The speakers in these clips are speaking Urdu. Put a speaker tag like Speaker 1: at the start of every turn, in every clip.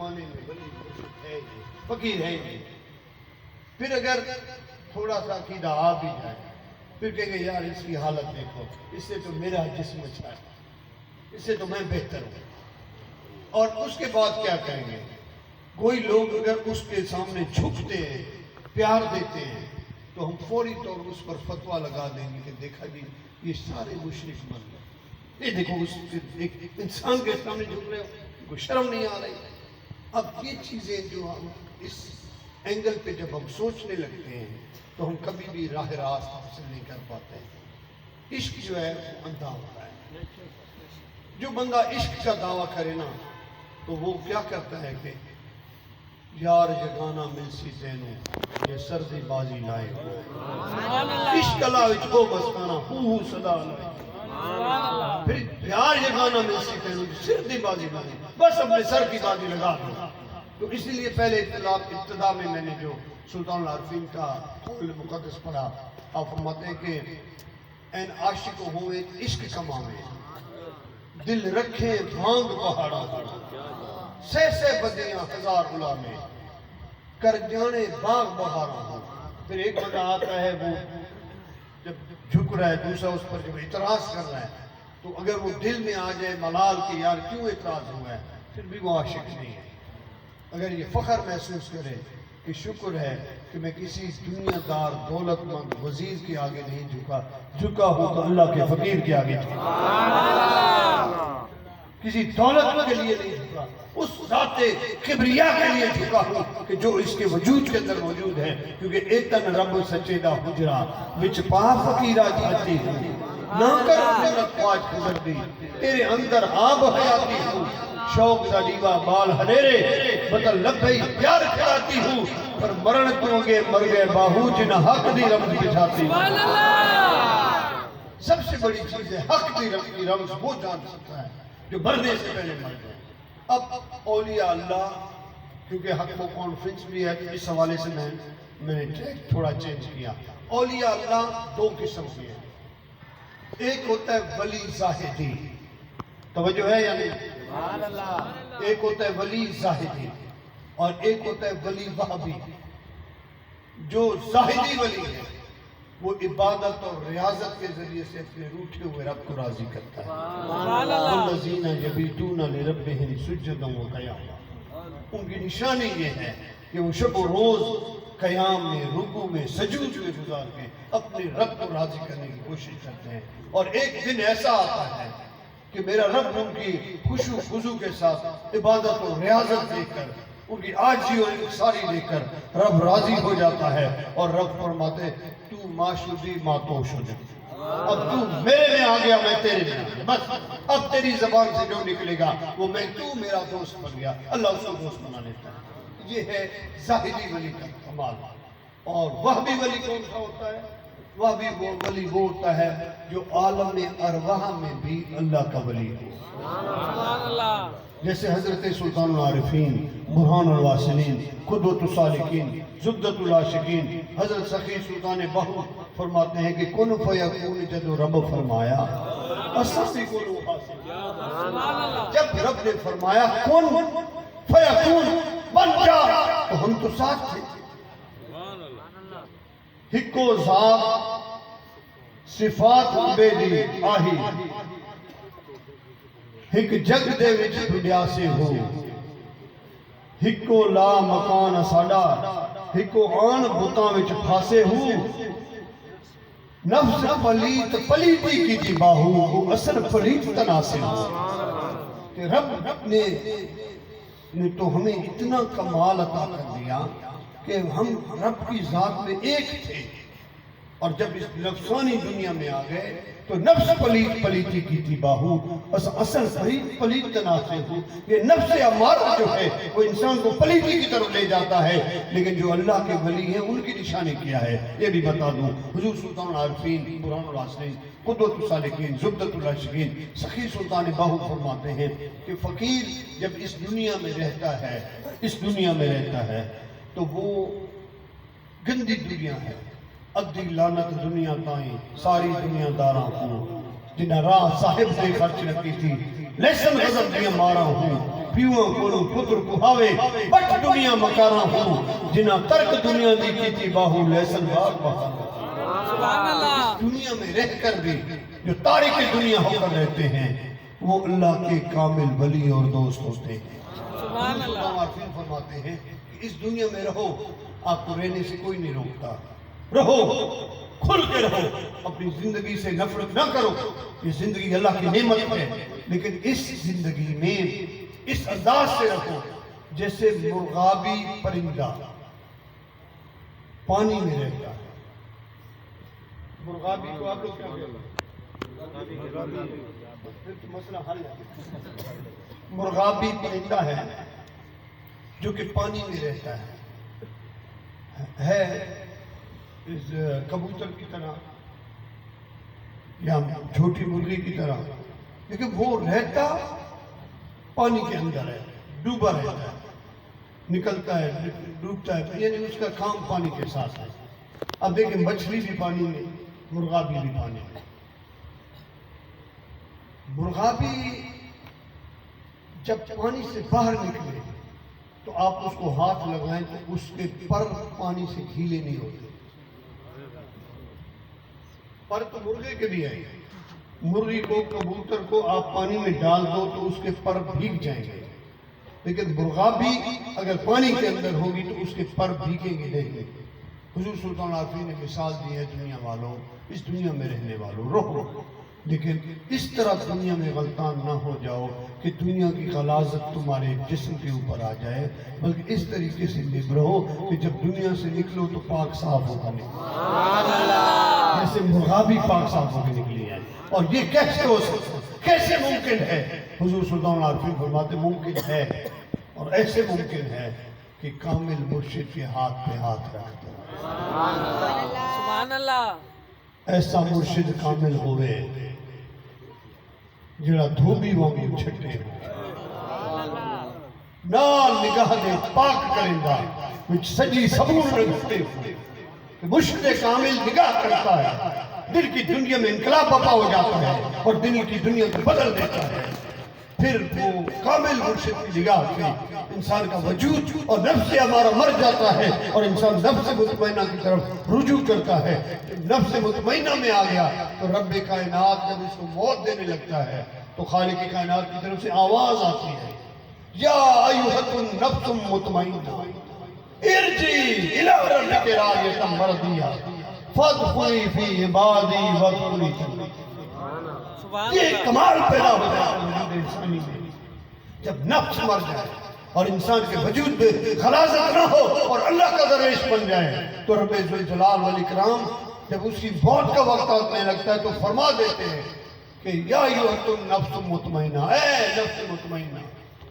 Speaker 1: زمانے میں ولی مرشد ہے یہ، فقیر ہے یہ. پھر اگر تھوڑا سا عقیدہ آ بھی جائے پھر کہیں گے یار اس کی حالت دیکھو، اس سے تو میرا جسم اچھا ہے، اس سے تو میں بہتر ہوں. اور اس کے بعد کیا کہیں گے؟ کوئی لوگ اگر اس کے سامنے جھکتے ہیں، پیار دیتے ہیں، تو ہم فوری طور اس پر فتویٰ لگا دیں گے کہ دیکھا جی یہ سارے مشرک بن گئے، یہ دیکھو اس ایک انسان کے سامنے جھک رہے ہو، کوئی شرم نہیں آ رہی. اب یہ چیزیں جو ہم اس اینگل پہ جب ہم سوچنے لگتے ہیں تو ہم کبھی بھی راہ راست حاصل نہیں کر پاتے ہیں. عشق جو ہے وہ اندھا ہوتا ہے. جو بندہ عشق کا دعویٰ کرے نا تو وہ کیا کرتا ہے کہ یار جگانا ملسی تینوں یہ سردی بازی لائے عشق اللہ وچ ہو بسانا ہو صدا لائے پھر پیار جگانا ملسی تینوں سردی بازی لائے بس اپنے سر کی بازی لگا دو. تو اسی لیے پہلے ابتدا میں نے جو سلطان العارفین کا قول مقدس پڑھا، آپ فرماتے ہیں کہ این عاشق ہوئے عشق کماوے دل رکھے بھانگ پہاڑا سہ سہ بدیاں ہزار غلامے کر جانے باغ بہارا ہو. پھر ایک بندہ آتا ہے وہ جب جھک رہا ہے، دوسرا اس پر جب اعتراض کر رہا ہے تو اگر وہ دل میں آ جائے ملال کہ یار کیوں اعتراض ہوا ہے، پھر بھی وہ عاشق نہیں ہے. اگر یہ فخر محسوس کرے کہ شکر ہے کہ میں کسی دنیا دار دولت مند وزیر کے آگے نہیں جھکا ہوں تو اللہ کے فقیر کے آگے جھکا، کسی دولت کے لیے نہیں جھکا، اس ذات کبریا کے لیے جھکا ہوں کہ جو اس کے وجود کے اندر موجود ہے. کیونکہ ایتن رب سچے دا حجرا وچ پا فقیرہ جاتی ہوں نہ کر جنت خواج گزر دی تیرے اندر آب حیاتی ہوں شوق دا دیوا بال ہنیرے بدل لبھئی پیار کھلاتی ہوں پر مرن تو گے مر گئے باہو جنہ حق دی رمز بچھاتی ہوں. سب سے بڑی چیز ہے حق دی رمز وہ جان سکتا ہے جو مرنے سے پہلے مر گئے. اب اولیاء اللہ کیونکہ حق و کانفرنس بھی ہے تو اس حوالے سے میں نے ٹریک تھوڑا چینج کیا. اولیاء اللہ دو قسم کے ہیں. ایک ہوتا ہے ولی زاہدی، توجہ ہے یا نہیں؟ ایک ہوتا ہے ولی زاہدی اور ایک ہوتا ہے ولی وہابی. جو زاہدی ولی ہے وہ عبادت اور ریاضت کے ذریعے سے اپنے روٹھے ہوئے رب کو راضی کرتا ہے. والذین یبیتون لربہم سجدا وقیاما، ان کی نشانی یہ ہے کہ وہ شب و روز قیام میں رکوع میں سجود میں گزار کے اپنے رب کو راضی کرنے کی کوشش کرتے ہیں. اور ایک دن ایسا آتا ہے کہ میرا رب ان کی خشوع خضوع کے ساتھ عبادت اور ریاضت دیکھ کر ان کی عاجزی اور انکساری دیکھ کر رب راضی ہو جاتا ہے اور رب فرماتے تو معشوقی ماتوش ہو جائے، اب تو میرے میں آ گیا میں تیرے میں آ گیا، بس اب تیری زبان سے جو نکلے گا وہ میں تو میرا دوست بن گیا. اللہ اس کو دوست بنا لیتا ہے. یہ ہے زاہدی ولی کا کمال. اور وہابی ولی کون سا ہوتا ہے؟ وہابی ولی وہ ہوتا ہے جو عالم ارواح میں بھی اللہ کا ولی ہو. جیسے حضرت سلطان العارفین، برہان الواصلین، قدوۃ السالکین، زبدۃ العاشقین، حضرت سخی سلطان بہو فرماتے ہیں کہ کن فیکون جدو رب فرمایا اساسی کن حاصل. جب رب نے فرمایا کن فیکون بن جا تو ہم تو ساتھ تھے. ہکو ذات صفات بے دی آہی ہک جگ دے وچ ڈھڈیا سے ہو ہکو لا مکان ساڈا ہکو آن بتاں وچ پھاسے ہو نفس پلیت پلیتی کی دی باہو وہ اصل پلیت تناسے ہو. کہ رب نے تو ہمیں اتنا کمال عطا کر دیا کہ ہم رب کی ذات میں ایک تھے اور جب اس نفسانی دنیا میں آ گئے تو نفس پلیت پلیتی کی تھی باہو اصل پلیت تناسے ہو. یہ نفس امارہ جو ہے وہ انسان کو پلیتی کی طرف لے جاتا ہے، لیکن جو اللہ کے ولی ہیں ان کی نشانی کیا ہے یہ بھی بتا دوں. حضور سلطان العارفین، برہان الواصلین، قدوۃ السالکین، زبدۃ العاشقین، سخی سلطان بہو فرماتے ہیں کہ فقیر جب اس دنیا میں رہتا ہے تو وہ گندی دنیا ہے. ادھی لعنت دنیا تائیں ساری دنیا داراں کو جنہ راہ صاحب سے خرچ رکھی تھی لیسن غضب دیا مارا ہوں پیواں کولوں پتر کہاوے بٹ دنیا مکاراں ہوں جنہاں ترک دنیا دی کیتی باہو لیسن باغ بہار
Speaker 2: سبحان اللہ.
Speaker 1: دنیا میں رہ کر بھی جو تارک دنیا ہو کر رہتے ہیں وہ اللہ کے کامل ولی اور دوست ہوتے ہیں.
Speaker 2: سبحان اللہ.
Speaker 1: عارفین فرماتے ہیں کہ اس دنیا میں رہو آپ کو رہنے سے کوئی نہیں روکتا. رہو کھل کے رہو اپنی زندگی سے نفرت نہ کرو. یہ زندگی اللہ کی نعمت ہے لیکن اس زندگی میں اس انداز سے رکھو جیسے مرغابی پرندہ پانی میں رہتا ہے. مرغابی کو آپ لوگ کیا کہتے ہیں؟ پھر تو مسئلہ حل ہے. مرغابی پرندہ ہے جو کہ پانی میں رہتا ہے اس کبوتر کی طرح یا چھوٹی مرغی کی طرح لیکن وہ رہتا پانی کے اندر ہے ڈوبا رہتا ہے نکلتا ہے ڈوبتا ہے یعنی اس کا کام پانی کے ساتھ ہے. اب دیکھیں مچھلی بھی پانی میں مرغابی بھی پانی میں. مرغابی جب پانی سے باہر نکلے تو آپ اس کو ہاتھ لگائیں تو اس کے پر پانی سے گھیلے نہیں ہوتے. پر تو مرغے کے بھی ہے. مرغی کو کبوتر کو آپ پانی میں ڈال دو تو اس کے پر بھیگ جائیں گے لیکن مرغابی اگر پانی کے اندر ہوگی تو اس کے پر بھیگیں گے نہیں. حضور سلطان عارفین نے مثال دی ہے دنیا والوں اس دنیا میں رہنے والوں رہو لیکن اس طرح دنیا میں غلطان نہ ہو جاؤ کہ دنیا کی غلاظت تمہارے جسم کے اوپر آ جائے بلکہ اس طریقے سے رہو کہ جب دنیا سے نکلو تو پاک صاف ہوگا جیسے مرغابی پاک صاف ہو کے نکلی ہے. اور یہ کیسے ہو سکتا کیسے ممکن ہے؟ حضور سلطان عارفین فرماتے ممکن ہے اور ایسے ممکن ہے کہ کامل مرشد کے ہاتھ پہ ہاتھ رکھ دو.
Speaker 2: سبحان اللہ.
Speaker 1: ایسا مرشد کامل ہوئے جڑا دھوبی وانگو چھٹے نال نگاہ دے پاک کرندہ وچ سجی صبور رکھتے مرشد کامل نگاہ کرتا ہے دل کی دنیا میں انقلاب بپا ہو جاتا ہے اور دل کی دنیا کو بدل دیتا ہے. پھر وہ کامل مرشد کی نگاہ سے انسان کا وجود اور نفس سے ہمارا مر جاتا ہے اور انسان نفس مطمئنہ کی طرف رجوع کرتا ہے. نفس مطمئنہ میں آ گیا تو رب کائنات جب اس کو موت دینے لگتا ہے تو خالق کائنات کی طرف سے آواز آتی ہے یا ایھا النفس المطمئنہ ارجعی الی ربک راضیۃ مرضیہ فادخلی فی عبادی وادخلی جنتی. یہ کمال پیدا ہو جائے وجود انسانی میں جب نفس مر جائے اور انسان کے وجود میں غلاظت نہ ہو اور اللہ کا درویش بن جائے تو رب ذوالجلال والاکرام جب اس کی موت کا وقت آنے لگتا ہے تو فرما دیتے ہیں کہ یا ایھا النفس مطمئنہ اے نفس مطمئنہ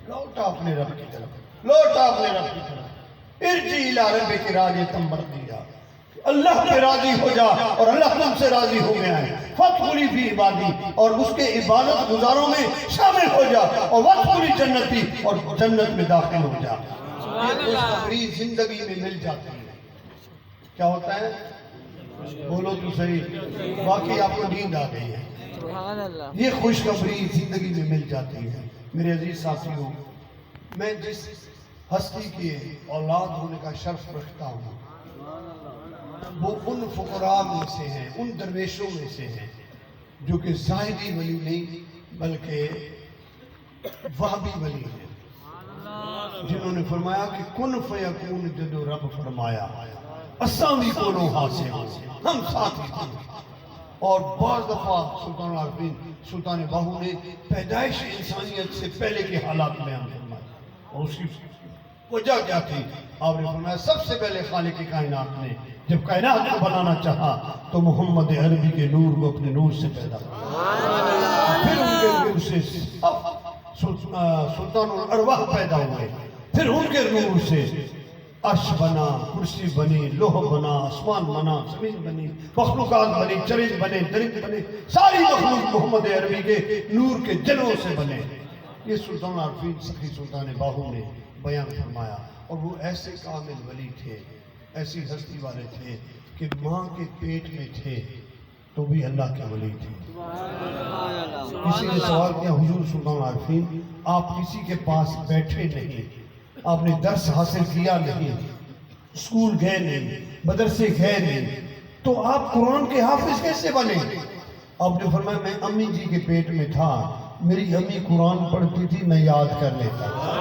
Speaker 1: لوٹا اپنے رب کی طرف لوٹا اپنے رب کی طرف ارجعی الی ربک راضیۃ مرضیہ اللہ پہ راضی ہو جا اور اللہ تم سے راضی ہو گیا ہے. فادخلی فی عبادی اور اس کے عبادت گزاروں میں شامل ہو جا اور وادخلی جنتی اور جنت میں داخل ہو جا. یہ خوشخبری زندگی میں مل جاتی ہے. کیا ہوتا ہے بولو تو صحیح باقی آپ کو نیند آ گئی ہے.
Speaker 2: سبحان اللہ.
Speaker 1: یہ خوشخبری زندگی میں مل جاتی ہے. میرے عزیز ساتھیوں میں جس ہستی کے اولاد ہونے کا شرف رکھتا ہوں وہ ان فقراء میں سے ہیں ان درویشوں میں سے ہیں جو کہ زاہدی ولی نہیں بلکہ وہابی ولی ہیں جنہوں نے فرمایا کہ کن فیکون جدو رب فرمایا اساں بھی کونوں حاصل ہم ساتھ ہی تھے. اور بعض دفعہ سلطان عارفین سلطان باہو نے پیدائش انسانیت سے پہلے کے حالات میں فرمایا اور اس کی وجہ کیا تھی؟ آپ نے فرمایا سب سے پہلے خالق کائنات نے جب کائنات کو بنانا چاہا تو محمد عربی کے نور کو اپنے نور سے پیدا کیا. پھر ان کے نور سے سلطان الارواح پیدا ہوئے. پھر ان کے نور سے عرش بنا کرسی بنی لوح بنا آسمان بنا زمین بنی مخلوقات بنی چرند بنے درند بنے ساری مخلوق محمد عربی کے نور کے جلووں سے بنے. یہ سلطان عارفین سخی سلطان باہو نے بیان فرمایا. اور وہ ایسے کامل ولی تھے ایسی ہستی والے تھے کہ ماں کے پیٹ میں تھے تو بھی اللہ کے ولی تھے۔
Speaker 2: سبحان اللہ
Speaker 1: کسی نے سوال کیا حضور سلطان العارفین آپ کسی کے پاس بیٹھے نہیں، آپ نے درس حاصل کیا نہیں، اسکول گئے نہیں، مدرسے گئے نہیں، تو آپ قرآن کے حافظ کیسے بنے؟ آپ نے فرمایا میں امی جی کے پیٹ میں تھا، میری امی قرآن پڑھتی تھی، میں یاد کر لیتا تھا۔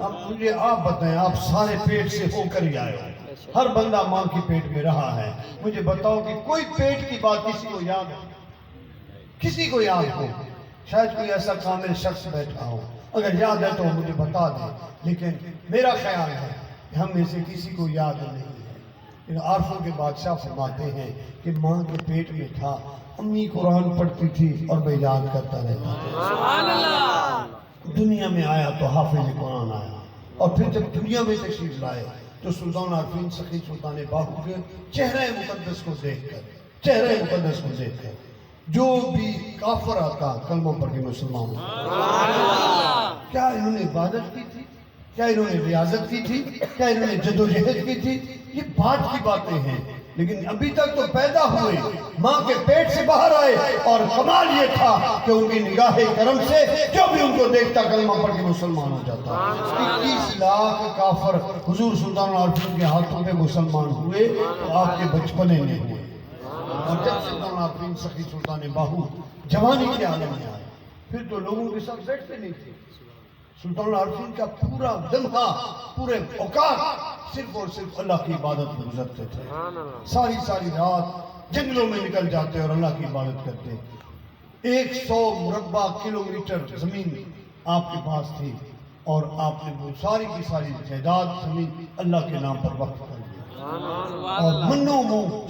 Speaker 1: اب مجھے آپ بتائیں، آپ سارے پیٹ سے ہو کر ہی آئے ہو، ہر بندہ ماں کے پیٹ میں رہا ہے، مجھے بتاؤ کہ کوئی پیٹ کی بات کسی کو یاد ہو؟ کسی کو یاد ہو؟ شاید کوئی ایسا کامل شخص بیٹھا ہو، اگر یاد ہے تو مجھے بتا دیں، لیکن میرا خیال ہے کہ ہم میں سے کسی کو یاد نہیں ہے۔ لیکن عارفوں کے بادشاہ فرماتے ہیں کہ ماں کے پیٹ میں تھا، امی قرآن پڑھتی تھی اور میں یاد کرتا رہتا تھا۔
Speaker 2: سبحان اللہ
Speaker 1: دنیا میں آیا تو حافظ قرآن آیا، اور پھر جب دنیا میں تشریف لائے تو سلطان عارفین سخی سلطان باہو کے چہرہ مقدس کو دیکھ کر، چہرہ مقدس کو دیکھ کر جو بھی کافر آتا کلمہ پڑھ کے مسلمان ہوتا۔ کیا انہوں نے عبادت کی تھی؟ کیا انہوں نے ریاضت کی تھی؟ کیا انہوں نے جدوجہد کی تھی؟ یہ بات کی باتیں ہیں، لیکن ابھی تک تو پیدا ہوئے، ماں کے پیٹ سے باہر آئے، اور کمال یہ تھا کہ ان کی نگاہ کرم سے جو بھی ان کو دیکھتا کلمہ پڑھ کے مسلمان ہو جاتا۔ 21 لاکھ کافر حضور سلطان العارفین کے ہاتھوں پہ مسلمان ہوئے تو آپ کے بچپنے میں ہوئے، اور جب سلطان العارفین سخی سلطان باہو جوانی کے عالم میں آئے پھر تو لوگوں کے ساتھ بیٹھتے نہیں تھے۔ سلطان العارفین کا پورا لمحہ، پورے اوقات صرف اور صرف اللہ کی عبادت میں گزرتے تھے۔ ساری رات جنگلوں میں نکل جاتے اور اللہ کی عبادت کرتے۔ 100 مربع کلومیٹر زمین آپ کے پاس تھی، اور آپ نے وہ ساری کی ساری جائیداد زمین اللہ کے نام پر وقف کر دی، اور منوں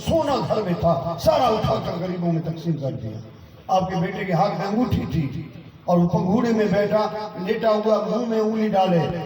Speaker 1: سونا گھر میں تھا، سارا اٹھا کر غریبوں میں تقسیم کر دیا۔ آپ کے بیٹے کے ہاتھ میں انگوٹھی تھی، اور وہ پنگھوڑے میں بیٹھا لیٹا ہوا منہ میں انگلی ڈالے